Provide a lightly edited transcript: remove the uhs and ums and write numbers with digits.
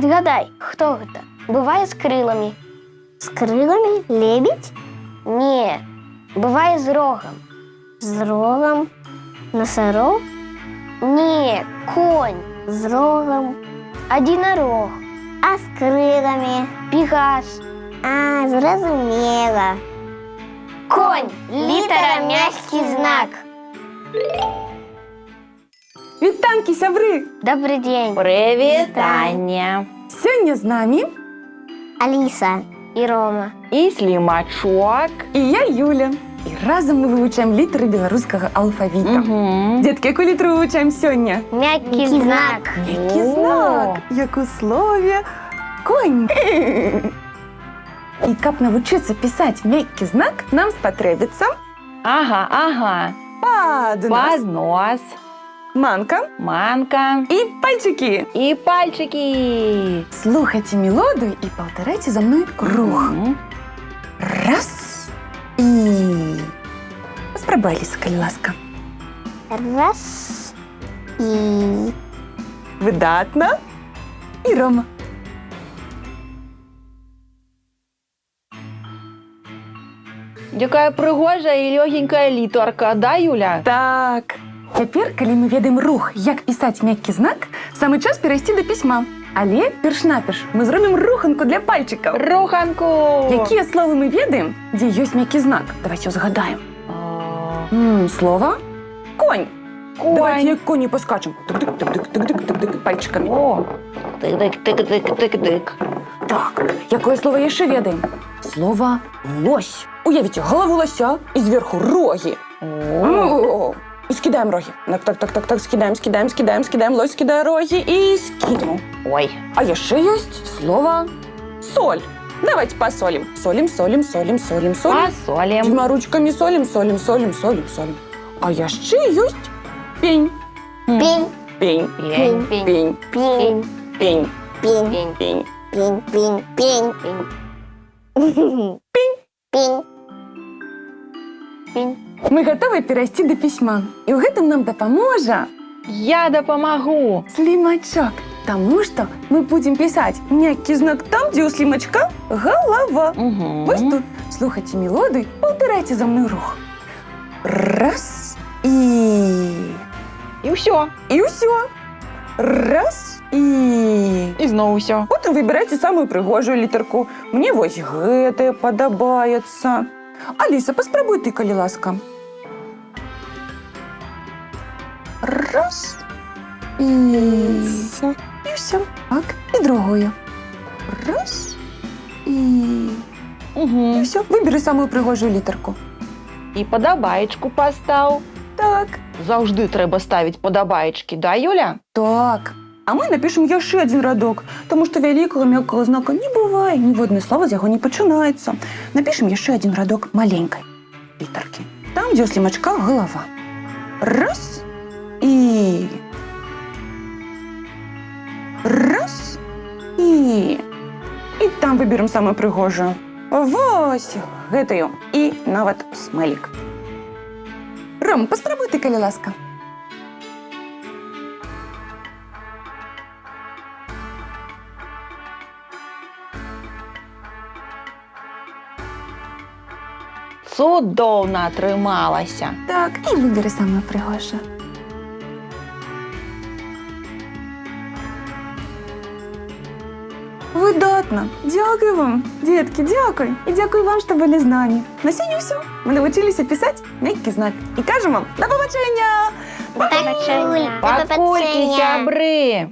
Адгадай, хто гэта? Бывае з крыламі. З крыламі? Лебедь? Не, бывае з рогам. З рогам? Носорог? Не, конь. З рогам? Адзінарог. А з крыламі? Пегас. А, зразумела. Конь. Літара мягкий знак. Вітанкі, сябры! Добрый день. Прывітанне. Сёння з намі Аліса. І Рома. І слімачок. і я, Юля. І разам ми вивчаємо літери беларускага алфавіта. Дзеткі, яку літеру вивчаємо сьогодні? Мягкий знак. Які знак, як у слові конь. І каб навчитися писати м'який знак, нам спотребиться Ага. поднос, Поднос, манка манка і пальчики. і пальчики. Слухайте мелодию и повторяйте за мной круг. Раз и... Спробуй, Алиса, коли ласка. Раз. І... Видатно. И Рома. Якая прыгожая і лёгенькая літарка, да, Юля? Так. Цяпер, калі мы ведаем рух, як пісаць мяккі знак, самы час перайсці да пісьма. Але перш-наперш мы зробім руханку для пальчикаў. Руханку. Якія словы мы ведаем, дзе ёсць мяккі знак? Давайте згадаем. Слово конь. Давайте як коні поскачем. Тык-тык-тык-тык-тык-тык пальчиками. О, тык-тык-тык-тык-тык. Так, якое слово яшчэ ведаем? Слово лось. Уявіце голову лося і зверху роги. О. І скидаем роги. Так, скидаем, лось скидає роги і скидемо. Ой. А яшчэ ёсць слово соль. Давайте посолим. Солим. Посолим. Двумя ручками солим. А яшчэ ёсць пень. Пень. Пень. Пень. Пень. Пень. Пень. Пень. Пень. Пень. Пень. Пень. Пень. Пень. Мы готовы перайсці да пісьма. І ў гэтым нам дапаможа Я дапамагу. слімачок. Таму што мы будзем пісаць мяккі знак там, дзе ў слімачка голова. Вось тут. Слухайце мелодыю, паўтарайце за мной рух. Раз і... І ўсё. І ўсё. Раз і... І зноў усё. Потым выбірайце самую прыгожую літарку. Мне вось гэтая падабаецца. Аліса, паспрабуй ты, калі ласка. Раз і... І ўсё. Так, і другую. Раз і... І ўсё. Выберы самую прыгожую літарку. І падабаечку пастаў. Так. Заўжды трэба ставіць падабаечкі, да, Юля? Так. А мы напишем яшчэ адзін радок, тому што вялікага мяккага знака не бывае, ніводнае слова з яго не пачынаецца. Напишем яшчэ адзін радок маленькай літаркі. Там, дзе ў слімачка голова. Раз і... Раз і... І там выберем самую прыгожую. Вось гэтую. І нават смайлік. Ром, паспрабуй ты, калі ласка. Цудоўна атрымалася. Так, і выбери самое пригожее. Выдатно. Дякую вам, детки, дякую. І дякую вам, що були з нами. На сьогодні все. Ми навчилися писати м'який знак. І кажемо вам до побачення! До побачення. Пакулькі, сябры.